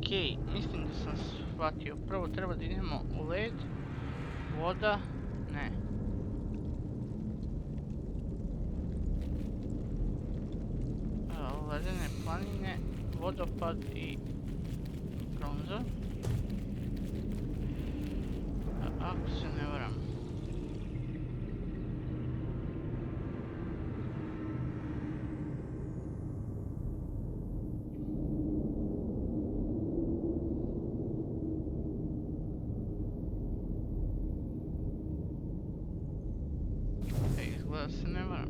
Okej, mislim da sam shvatio. Prvo treba da idemo u led, voda, ne. Ledene planine, vodopad i bronza. Ako se ne varam. Izgleda se ne varam.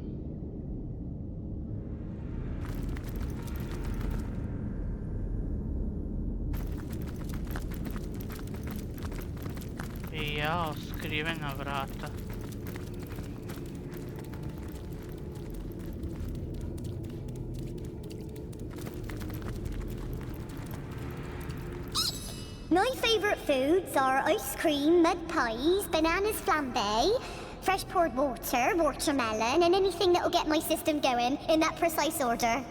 Jao, skrivena vrata. My favourite foods are ice cream, mud pies, bananas flambe, fresh poured water, watermelon, and anything that'll get my system going in that precise order.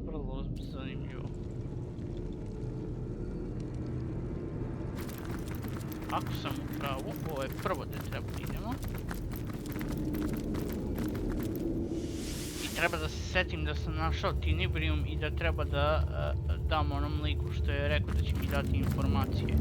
Vrlo zanimljivo. Ako sam u pravu, ovo je prvo da treba idemo. I treba da se setim da sam našao Tinibrium i da treba da dam onom liku što je rekao da će mi dati informacije.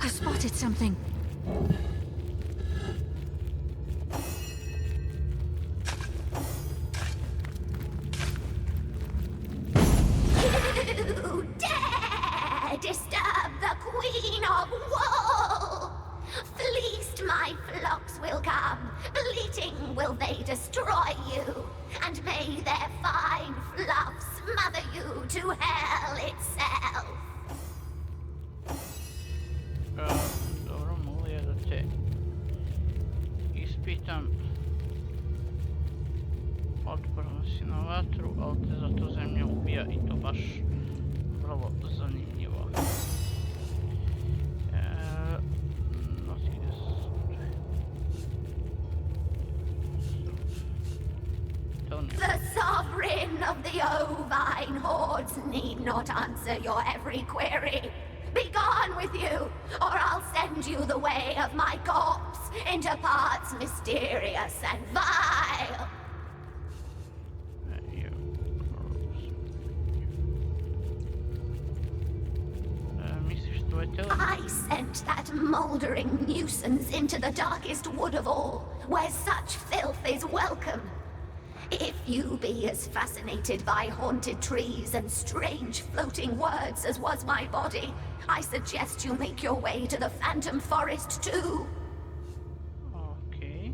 I spotted something. You dare disturb the Queen of Woe! Fleeced my flocks will come, bleating will they destroy you, and may their fine fluff smother you to hell itself. Dobro, mogu ja da te ispitam. Otporno si na vatru, ali te zato zemlja ubija i to baš vrlo zanimljivo. The sovereign of the ovine hordes need not answer your every query. Be gone with you, or I'll send you the way of my corpse into parts mysterious and vile. I sent that mouldering nuisance into the darkest wood of all, where such filth is welcome. If you be as fascinated by haunted trees and strange floating words as was my body, I suggest you make your way to the Phantom Forest too. Okay.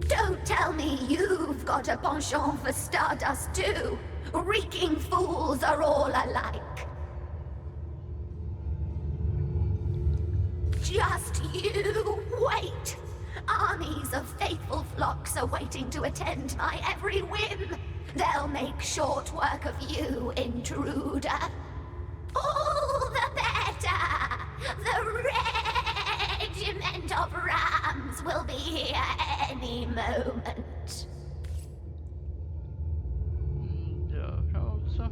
Don't tell me you've got a penchant for stardust too. Reeking fools are all alike. Just you wait. Armies of faithful flocks are waiting to attend my every whim. They'll make short work of you, intruder. All the better! The regiment of rams will be here any moment. Dobro, co?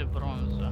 bude bronza.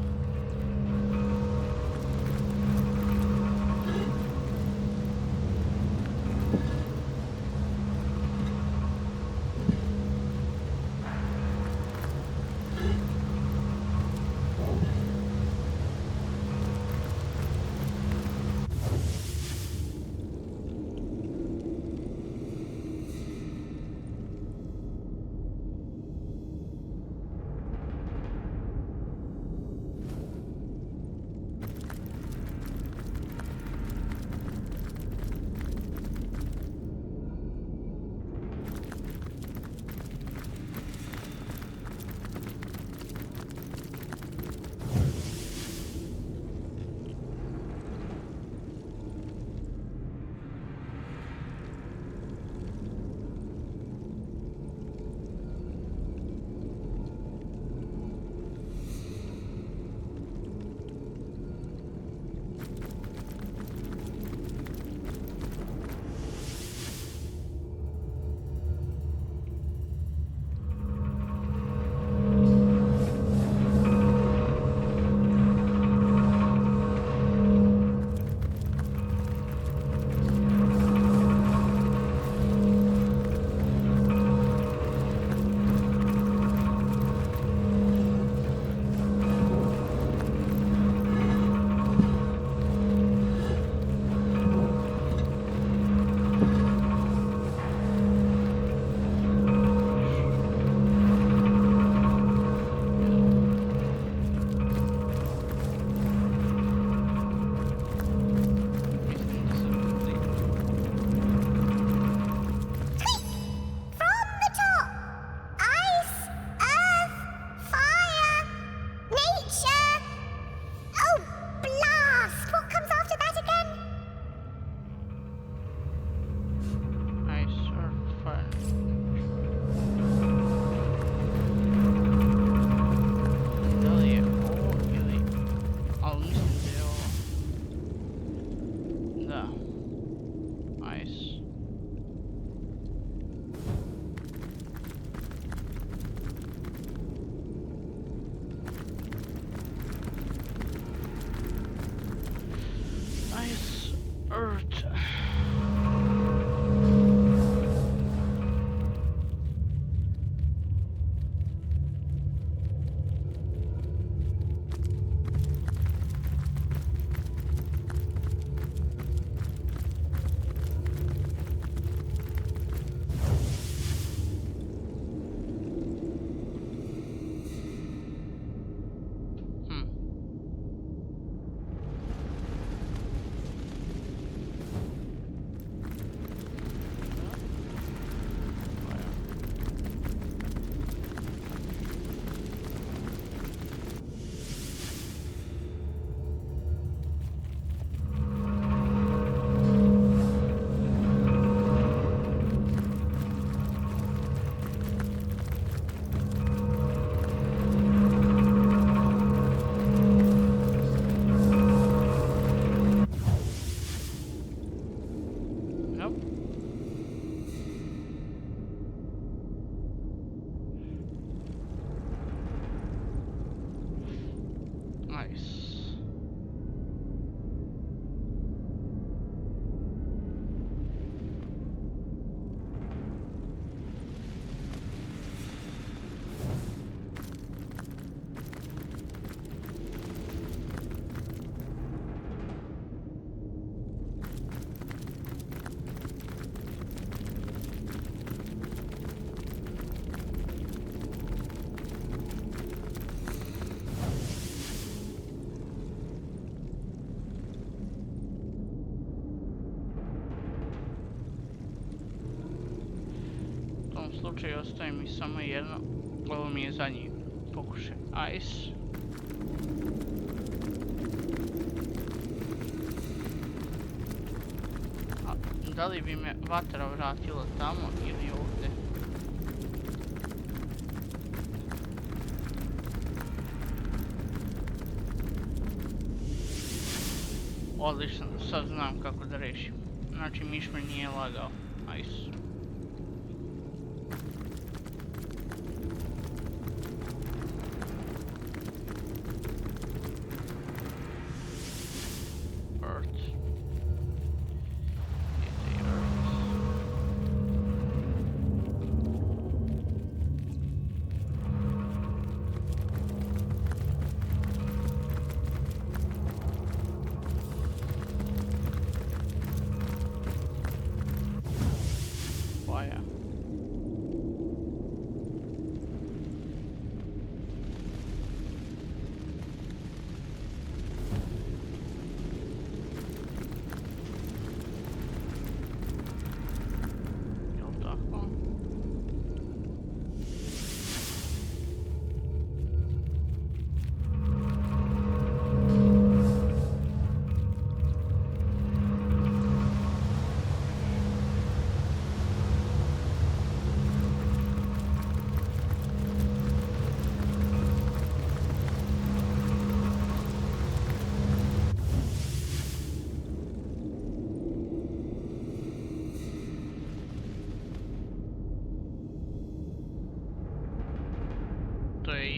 U slučaju ostaje mi samo jedno. Ovo mi je zadnji pokušaj. Ice. A da li bi me vatra vratila tamo ili ovdje? Odlično, sad znam kako da rešim. Znači miš me nije lagao. Nice.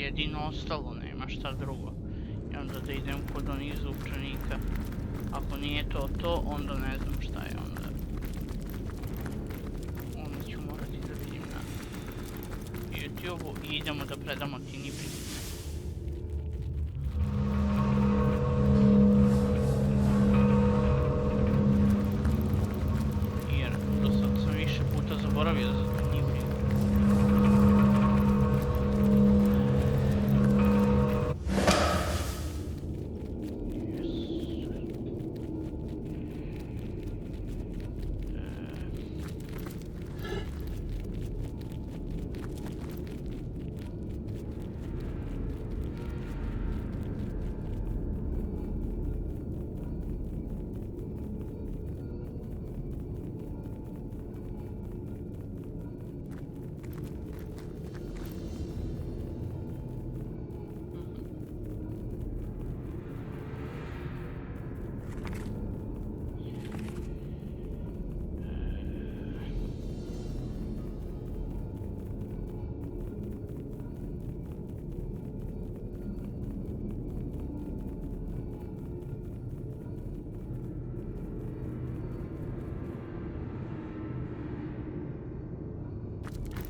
jedino ostalo, nema šta drugo. I onda da idem kod onih zupčanika. Ako nije to, onda ne znam šta je onda. Onda ću morati da vidim na YouTube-u i idemo da predamo tini pripreme. Jer do sad sam više puta zaboravio za tini pripreme.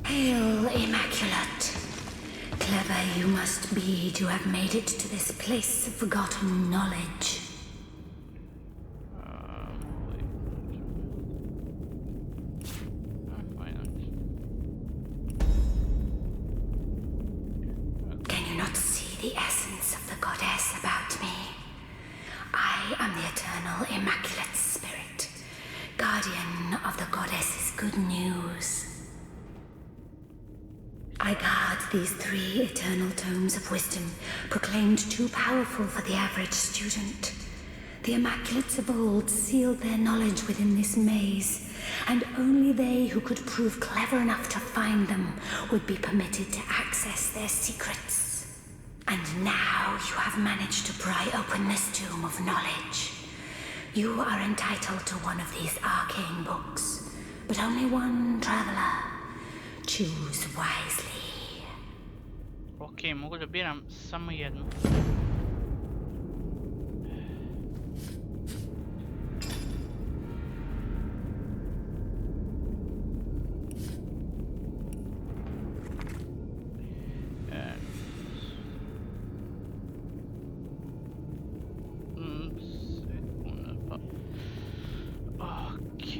Hail, Immaculate. Clever you must be to have made it to this place of forgotten knowledge. Can you not see the essence of the goddess about me? I am the eternal Immaculate Spirit, guardian of the goddess's good news. I guard these 3 eternal tomes of wisdom, proclaimed too powerful for the average student. The Immaculates of old sealed their knowledge within this maze, and only they who could prove clever enough to find them would be permitted to access their secrets. And now you have managed to pry open this tomb of knowledge. You are entitled to one of these arcane books, but only one, traveler. Choose wisely. Ok, mogu da biram samo jednu. Sekunda pa. Ok.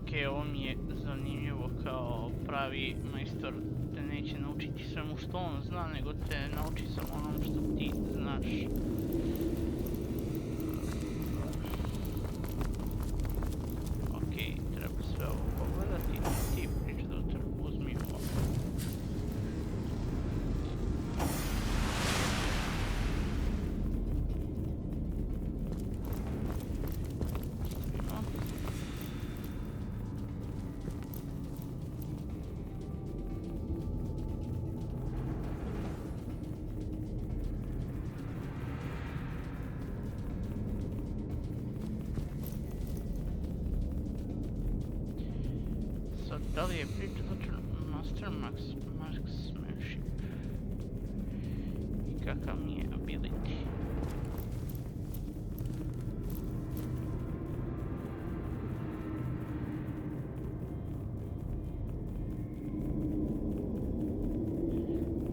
Ok, ovo mi je zanimljivo kao pravi majstor te neće naučiti svemu što on zna, nego te nauči samo onom što ti znaš. Ok, treba sve ovo pogledati, ti priča doktor, uzmi ovo. Da li je priča začin Master Marksmanship i kakav mi je ability?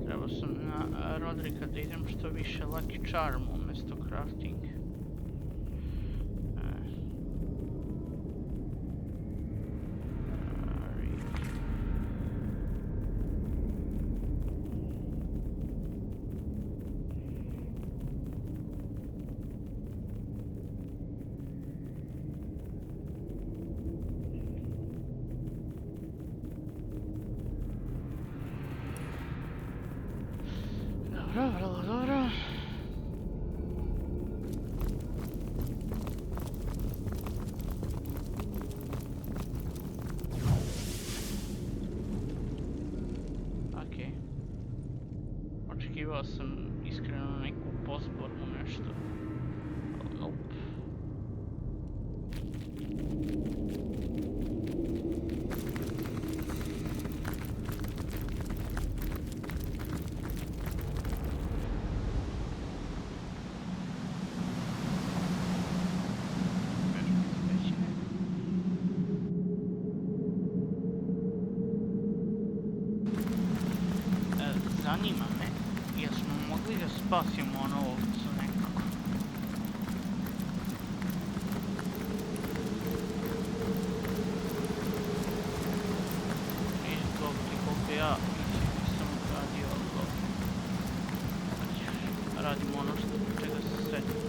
Trebao sam na Rodrika da idem što više Lucky Charm umjesto crafting. Dobro. Okej. Očekivao sam iskreno neku pozbornu nešto. Nope. Zanima me, jel smo mogli da spasimo ono ovcu nekako? Iz dobiti koliko ja nisam radio dobro. Radimo ono što čega se svetim.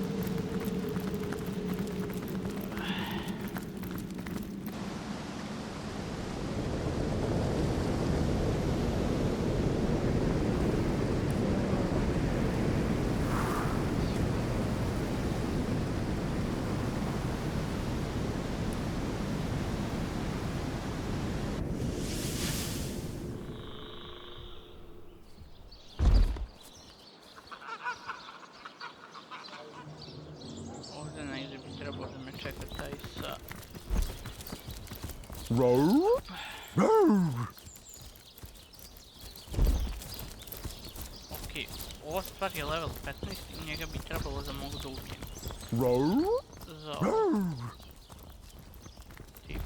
Ok, ova stvar je level 15 i njega bi trebalo da mogu da ubijem. Za ovo. Tip.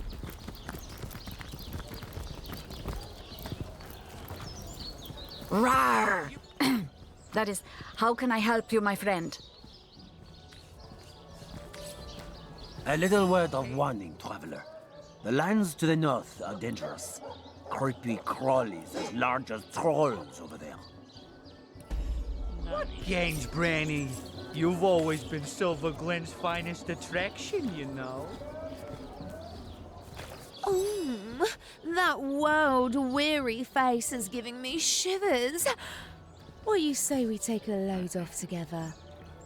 Rawr! That is, how can I help you, my friend? A little word of warning, traveler. The lands to the north are dangerous. Creepy crawlies as large as trolls over there. What games, Granny? You've always been Silver Glen's finest attraction, you know. That world-weary face is giving me shivers. What do you say we take a load off together?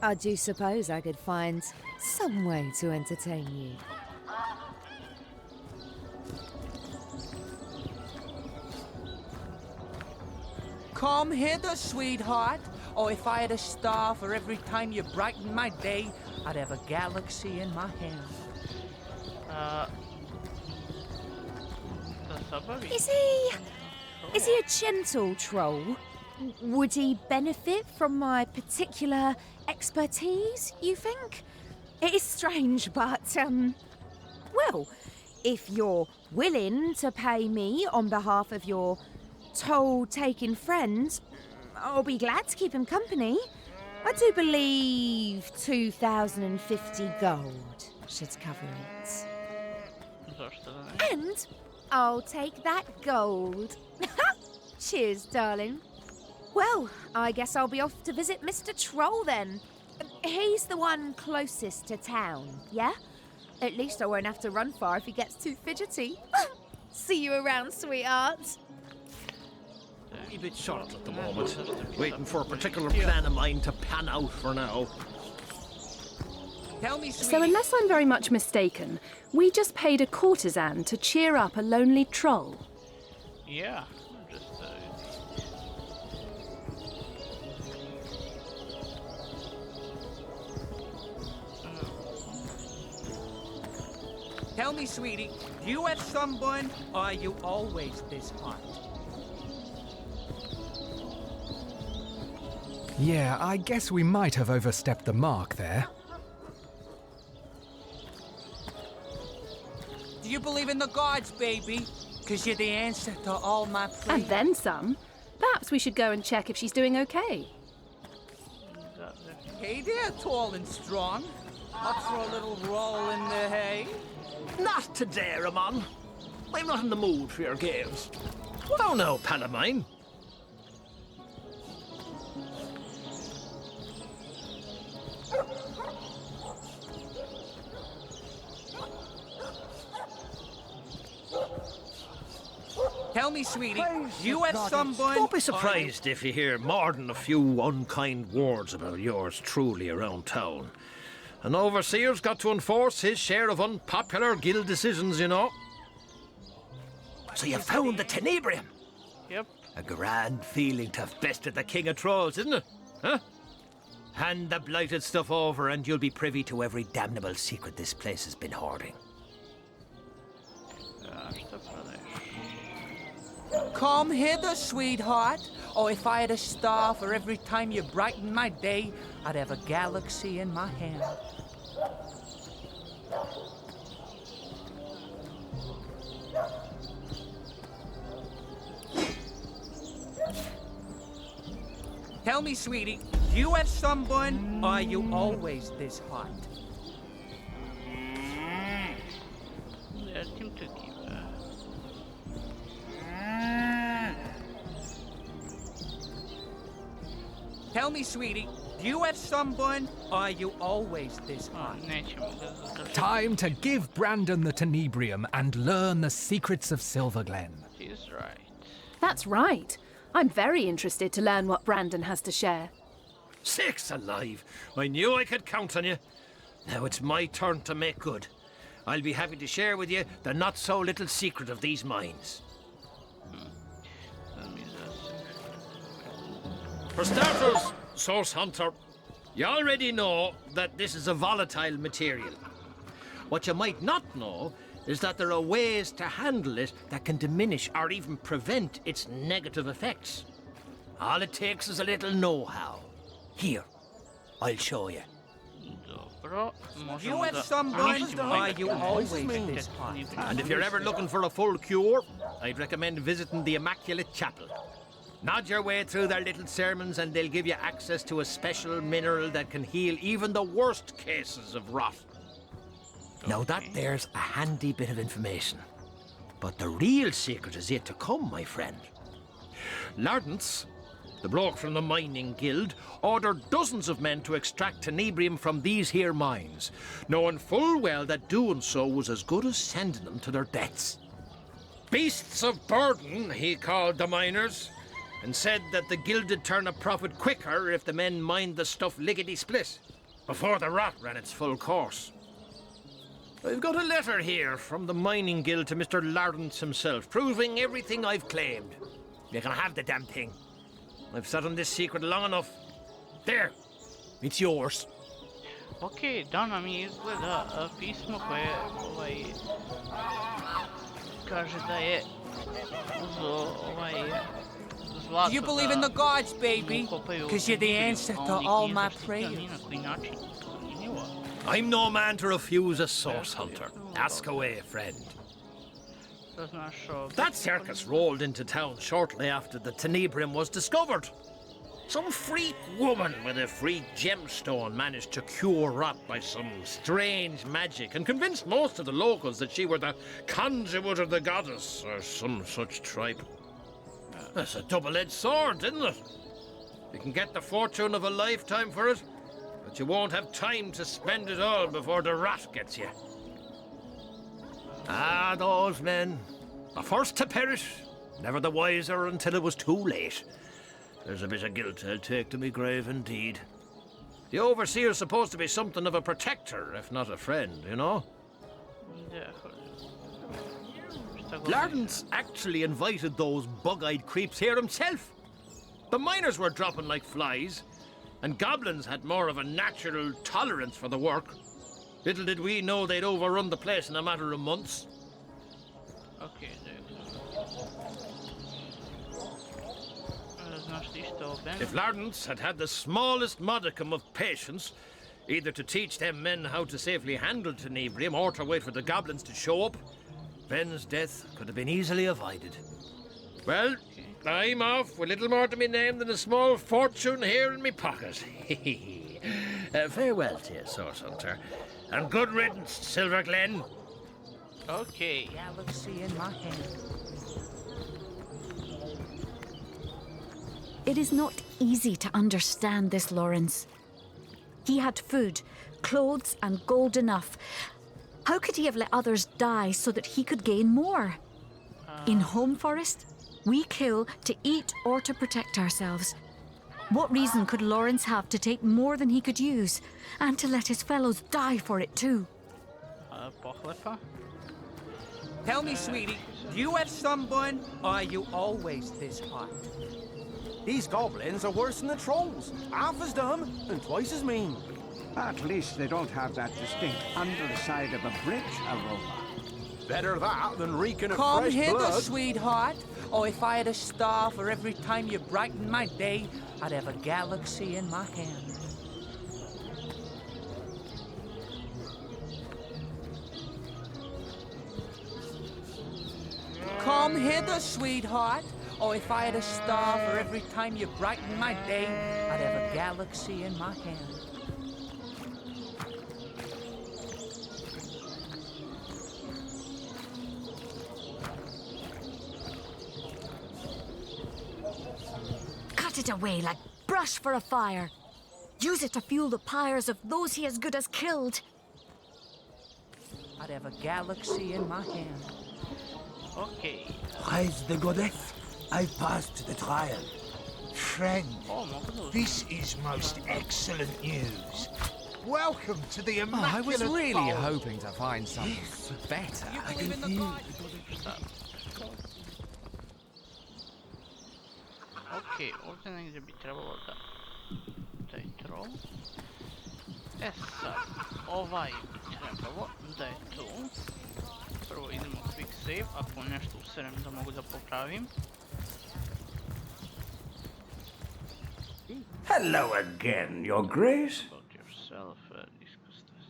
I do suppose I could find some way to entertain you. Come hither, sweetheart. Oh, if I had a star for every time you brighten my day, I'd have a galaxy in my hand. Is he a gentle troll? Would he benefit from my particular expertise, you think? It is strange, but, well, if you're willing to pay me on behalf of your toll-taking friend, I'll be glad to keep him company. I do believe 2,050 gold should cover it. Zašto da ne? And I'll take that gold. Cheers, darling. Well, I guess I'll be off to visit Mr. Troll then. He's the one closest to town, yeah? At least I won't have to run far if he gets too fidgety. See you around, sweetheart. A bit short at the moment. Waiting for a particular plan of mine to pan out for now. Tell me, sweetie. So unless I'm very much mistaken, we just paid a courtesan to cheer up a lonely troll. Yeah, just Tell me, sweetie, do you have sunburn, or are you always this hot? Yeah, I guess we might have overstepped the mark there. Do you believe in the gods, baby? Because you're the answer to all my prayers. And then some. Perhaps we should go and check if she's doing okay. Hey there, tall and strong. Up for a little roll in the hay? Not today, Ramon. I'm not in the mood for your games. Oh no, pal of mine. Tell me, sweetie, you have sunburn. Don't be surprised if you hear more than a few unkind words about yours truly around town. An overseer's got to enforce his share of unpopular guild decisions, you know. So you found the tenebrium? Yep. A grand feeling to have bested the king of trolls, isn't it? Huh? Hand the blighted stuff over and you'll be privy to every damnable secret this place has been hoarding. Come hither, sweetheart. Or if I had a star for every time you brighten my day, I'd have a galaxy in my hand. Tell me, sweetie, do you have sunburn, or are you always this hot? Ja tim tycker Tell me, sweetie, do you have sunburn, or are you always this hot? nećemo ga zadržati. Time to give Brandon the tenebrium and learn the secrets of Silver Glen. She's right. That's right. I'm very interested to learn what Brandon has to share. Sakes alive! I knew I could count on you. Now it's my turn to make good. I'll be happy to share with you the not-so-little secret of these mines. For starters, Source Hunter, you already know that this is a volatile material. What you might not know is that there are ways to handle it that can diminish or even prevent its negative effects. All it takes is a little know-how. Here, I'll show you. Dobro, You možemo have da... sunburn, Mislimo or are nekako you always this test hot? Divinity. And if you're ever looking for a full cure, I'd recommend visiting the Immaculate Chapel. Nod your way through their little sermons and they'll give you access to a special mineral that can heal even the worst cases of rot. Now that there's a handy bit of information. But the real secret is yet to come, my friend. Lardance, the bloke from the mining guild, ordered dozens of men to extract tenebrium from these here mines, knowing full well that doing so was as good as sending them to their deaths. Beasts of burden, he called the miners, and said that the guild'd turn a profit quicker if the men mined the stuff lickety-split, before the rot ran its full course. I've got a letter here from the mining guild to Mr. Lardance himself, proving everything I've claimed. You can have the damn thing. I've sat on this secret long enough. There, it's yours. Ok, dano mi izgleda pismo koje kaže da je uzeo zlato. Do you believe in the gods, baby? Because you're the answer to all my prayers. Ni na koji način zanimljivo. I'm no man to refuse a source hunter. Ask away, friend. Da znaš That circus rolled into town shortly after the tenebrium was discovered. Some freak woman with a freak gemstone managed to cure rot by some strange magic and convinced most of the locals that she were the conduit of the goddess or some such tripe. That's a double-edged sword, isn't it? You can get the fortune of a lifetime for it, but you won't have time to spend it all before the rot gets you. Ah, those men. The first to perish, never the wiser until it was too late. There's a bit of guilt I'll take to me grave indeed. The overseer's supposed to be something of a protector, if not a friend, you know? Lardon's actually invited those bug-eyed creeps here himself. The miners were dropping like flies, and goblins had more of a natural tolerance for the work. Little did we know they'd overrun the place in a matter of months. Okay, if Lardons had had the smallest modicum of patience, either to teach them men how to safely handle tenebrium or to wait for the goblins to show up, Ben's death could have been easily avoided. Well, I'm off with little more to me name than a small fortune here in me pocket. Farewell to you, Source Hunter, and good riddance, Silver Glen. Okay. Galaxy in my hand. It is not easy to understand this, Lawrence. He had food, clothes, and gold enough. How could he have let others die so that he could gain more? In Home Forest, we kill to eat or to protect ourselves. What reason could Lawrence have to take more than he could use, and to let his fellows die for it too? Tell me, sweetie, do you have sunburn, or are you always this hot? These goblins are worse than the trolls. Half as dumb and twice as mean. At least they don't have that distinct underside of a bridge aroma. Better that than reeking of Come fresh hither, blood. sweetheart. Or if I had a star for every time you brighten my day, I'd have a galaxy in my hand. Come hither, sweetheart. Or if I had a star for every time you brighten my day, I'd have a galaxy in my hand. Cut it away like brush for a fire. Use it to fuel the pyres of those he as good as killed. I'd have a galaxy in my hand. Okay. Praise the goddess. I passed the trial. Friend, this is most excellent news. Welcome to the Immaculate I was really Bowl. hoping to find something better. You believe in the God? Ok, ovdje negdje bi trebalo da je troll. E sad, ovaj bi trebalo da je tu. Prvo idemo quick save, ako nešto userem da mogu da popravim. Hello again, Your Grace. About yourself, discuss this.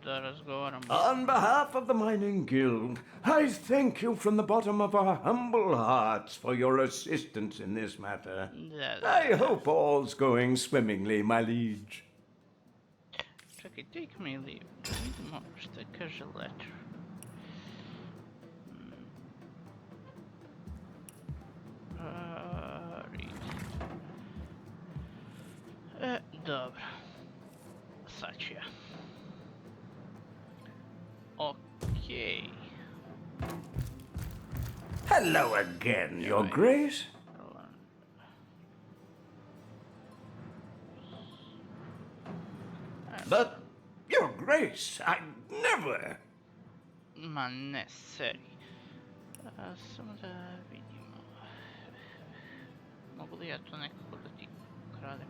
Da razgovaramo. On behalf of the Mining Guild, I thank you from the bottom of our humble hearts for your assistance in this matter. I hope all's going swimmingly, my liege. Čekaj, take me leave. Vidimo šta kaže letter. Read. Dobro. Sad ću ja. Okej. Hello again, Your Grace. But, Your Grace, I never... Ma ne, seri. Samo da vidimo. Mogu li ja to nekako da ti kradem?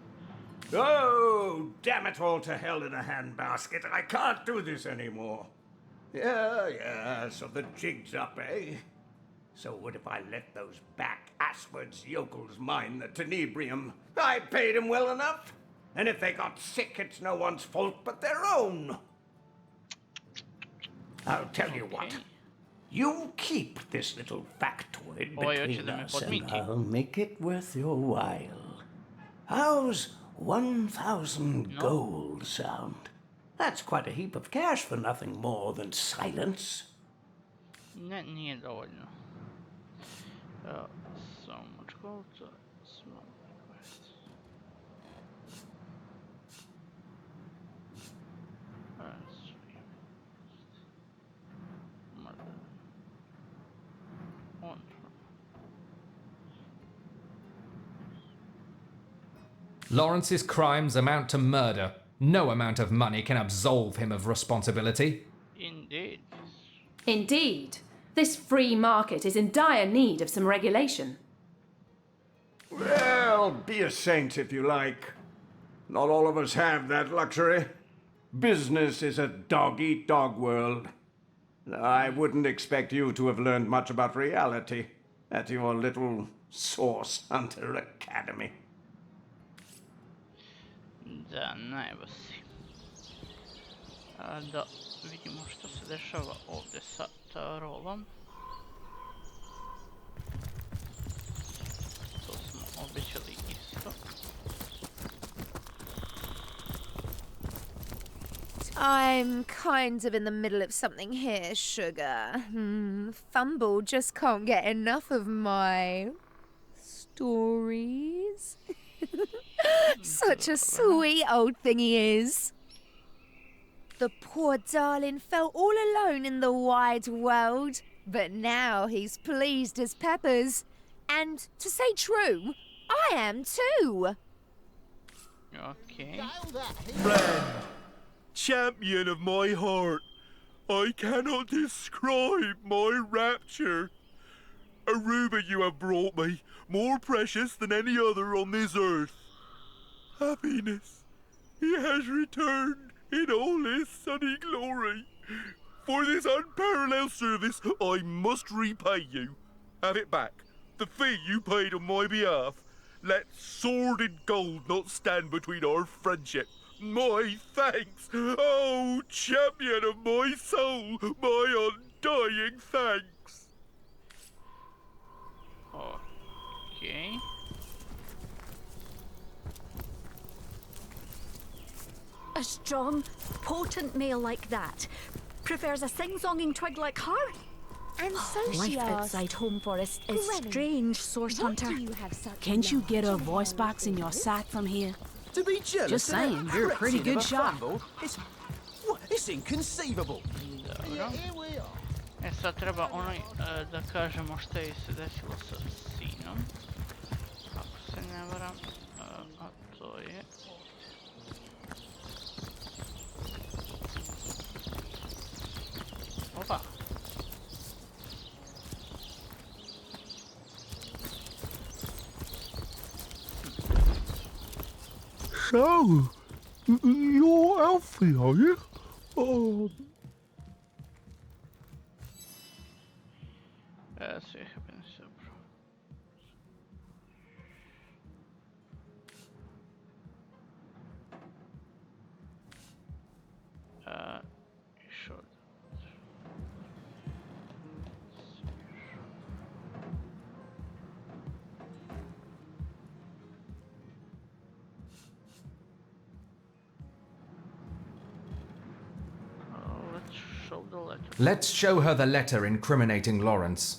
Oh, damn it all to hell in a handbasket. I can't do this anymore. Yeah, so the jig's up, eh? So what if I let those back-asswards yokels mine the tenebrium? I paid them well enough. And if they got sick, it's no one's fault but their own. I'll tell you what. You keep this little factoid Oj, hoće between da me us and podmiti. I'll make it worth your while. How's 1,000 gold sound? That's quite a heap of cash for nothing more than silence. Ne, nije dovoljno. So much gold, small request. Lawrence's crimes amount to murder. No amount of money can absolve him of responsibility. Indeed. Indeed. This free market is in dire need of some regulation. Well, be a saint if you like. Not all of us have that luxury. Business is a dog-eat-dog world. I wouldn't expect you to have learned much about reality at your little Source Hunter Academy. Da, najbo si. Da vidimo što se dešava ovdje sa tarovom. To smo obećali isto. I'm kind of in the middle of something here, sugar. Fumble just can't get enough of my stories. Such a sweet old thing he is. The poor darling felt all alone in the wide world, but now he's pleased as peppers. And to say true, I am too. Okay. Friend, champion of my heart, I cannot describe my rapture. A ruby you have brought me, more precious than any other on this earth. Happiness, he has returned in all his sunny glory. For this unparalleled service, I must repay you. Have it back, the fee you paid on my behalf. Let sordid gold not stand between our friendship. My thanks, oh champion of my soul, my undying thanks. Okay. A strong, potent male like that prefers a sing-songing twig like her? And so Life she asked, outside home forest is Granny, strange, Source what Hunter. do you have such Can't you get a large voice box in your sight from here? To be jealous Just of that saying, you're a pretty cretin good of a shot. fumble, it's inconceivable. Dobro. E sad treba onoj da kažemo šta je se desilo sa sinom. Ako se ne varam, a to je... Opa! So, you're Alfie, are you? Så jag har en så bra. Sure. Let's show her the letter incriminating Lawrence.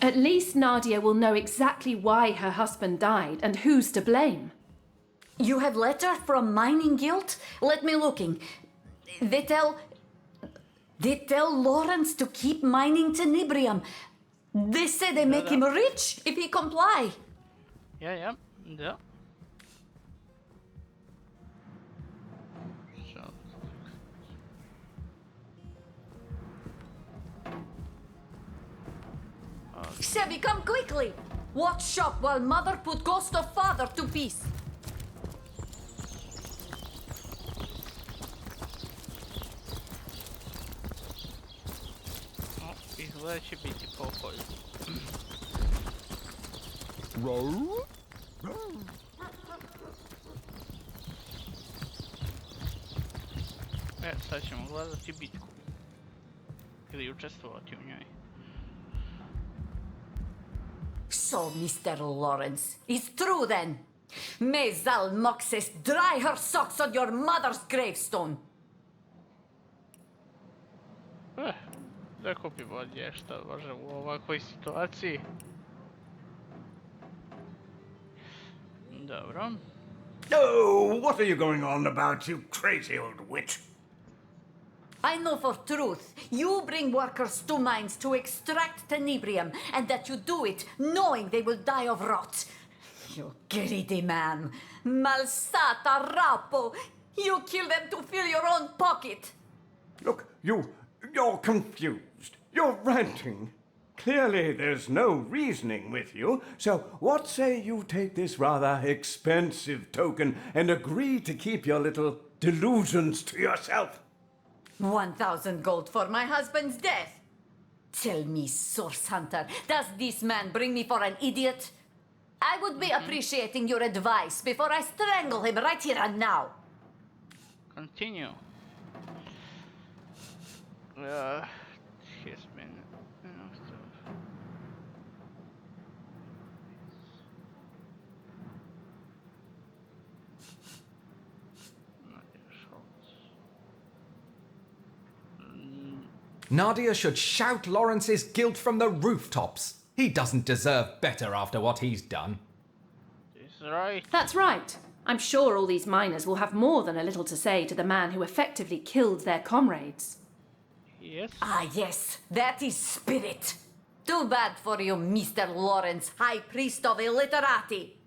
At least Nadia will know exactly why her husband died and who's to blame. You have letter from mining guild? Let me looking. They tell Lawrence to keep mining tenebrium. They say they make him rich if he comply. Ja. Sebby, come quickly! Watch shop while mother put ghost of father to peace. Izgleda će biti pokolj. Sad ćemo gledati bitku. Ili učestvovati u njoj. So, Mr. Lawrence, it's true then. May Zal Moxes dry her socks on your mother's gravestone. Da kupi bolje, šta može u ovakvoj situaciji. Dobro. Oh, what are you going on about, you crazy old witch? I know for truth you bring workers to mines to extract tenebrium, and that you do it knowing they will die of rot. You greedy man. Malsata rapo. You kill them to fill your own pocket. Look, you're confused. You're ranting. Clearly there's no reasoning with you, so what say you take this rather expensive token and agree to keep your little delusions to yourself? 1,000 gold for my husband's death. Tell me, Source Hunter, does this man bring me for an idiot? I would be appreciating your advice before I strangle him right here and now. Continue. He's been... Nadia should shout Lawrence's guilt from the rooftops. He doesn't deserve better after what he's done. He's right. That's right. I'm sure all these miners will have more than a little to say to the man who effectively killed their comrades. Yes. Ah, yes, that is spirit. Too bad for you, Mr. Lawrence, High Priest of Illiterati.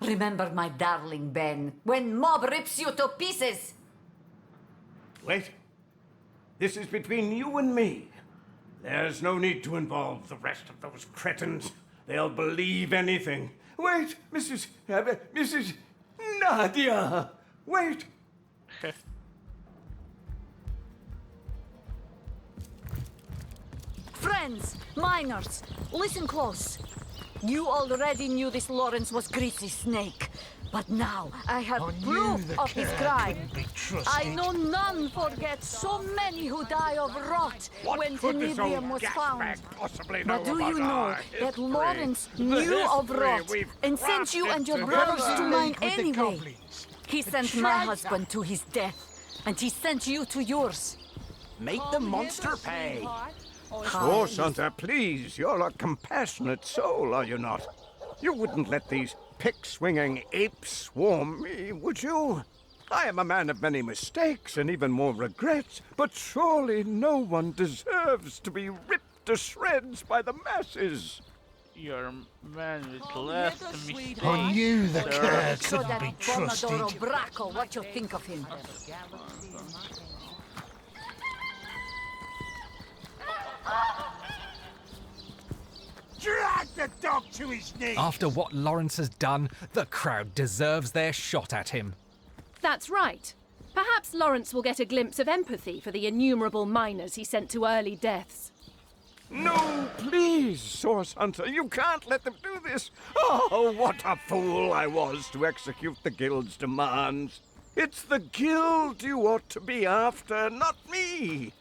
Remember my darling Ben, when mob rips you to pieces. Wait. This is between you and me. There's no need to involve the rest of those cretins. They'll believe anything. Wait, Mrs. Nadia! Wait! Friends, miners, listen close. You already knew this Lawrence was Greasy's snake. But now I have proof of his crime. I know none forget so many who die of rot when tenebrium was found. But do you know that Lawrence knew of rot and sent you and your brothers to mine anyway? He sent my husband to his death, and he sent you to yours. Make the monster pay. Oh, Santa, please, you're a compassionate soul, are you not? You wouldn't let these pick-swinging apes swarm me, would you? I am a man of many mistakes and even more regrets, but surely no one deserves to be ripped to shreds by the masses. You're a man with less mistakes. I knew the cur So couldn't that be trusted. Bonadoro Bracco, what you think of him? Drag the dog to his knees! After what Lawrence has done, the crowd deserves their shot at him. That's right. Perhaps Lawrence will get a glimpse of empathy for the innumerable miners he sent to early deaths. No, please, Source Hunter, you can't let them do this. Oh, what a fool I was to execute the Guild's demands. It's the Guild you ought to be after, not me.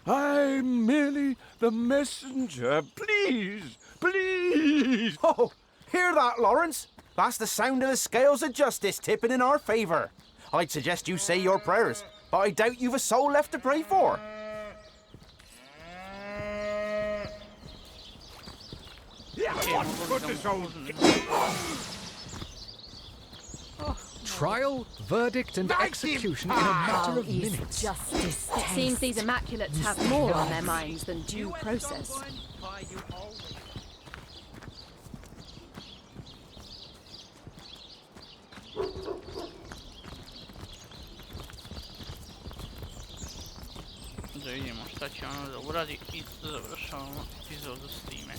I'm merely the messenger. Please, please. Oh, hear that, Lawrence? That's the sound of the scales of justice tipping in our favor. I'd suggest you say your prayers, but I doubt you've a soul left to pray for. Trial, verdict, and execution in a matter of minutes. Justice It seems these Immaculates have more on their minds than due process. Da vidimo šta će ono da uradi i završavamo epizodu s time.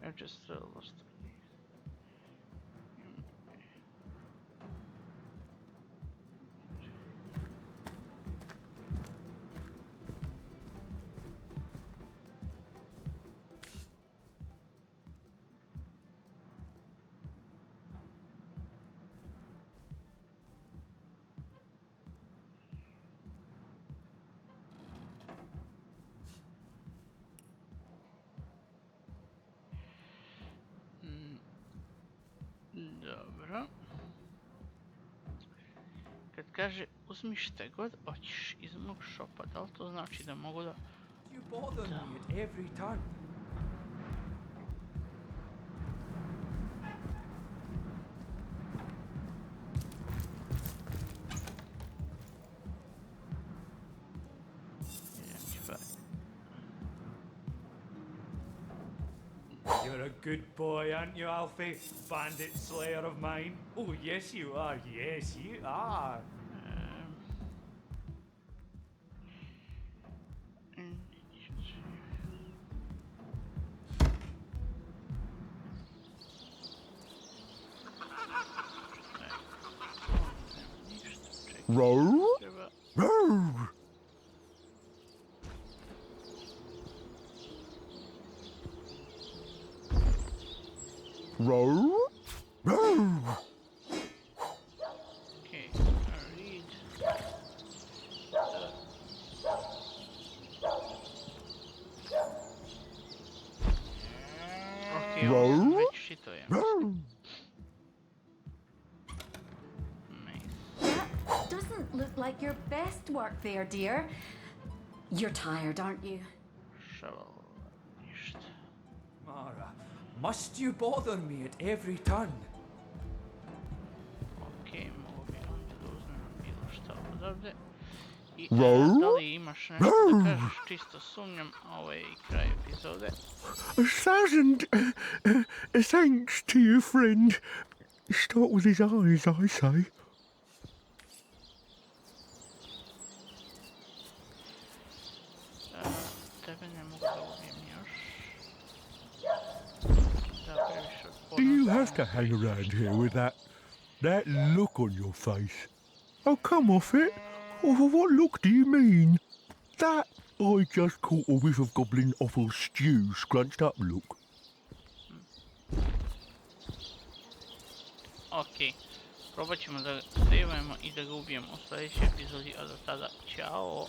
I've just lost. kaže uzmi šte god hoćeš iz mog šopa. Da li to znači da mogu da... You bother me at every turn. You're a good boy, aren't you, Alfie? Bandit slayer of mine. Oh, yes you are, yes you are. Row? Row! Row? Row! Okay, read. Okay, Row? već čituje. Doesn't look like your best work there, dear. You're tired, aren't you? Shovel. Ništa. Mara, must you bother me at every turn? Okay, mogu bi onda da uzmem bilo šta odavde. I Row? da li imaš nešto da kažeš, čisto sumnjam, ovo je i kraj epizode. 1,000 thanks to your friend. Start with his eyes, I say. Tebe ne mogu da ubijem još. Da, previše Do you otpornost. have to hang around here with that look on your face? Oh, come off it. Oh, what look do you mean? That I just caught a whiff of goblin offal stew scrunched up look. Ok, probat ćemo da savujemo i da ga ubijemo u sljedećoj epizodi, a do tada, ćao!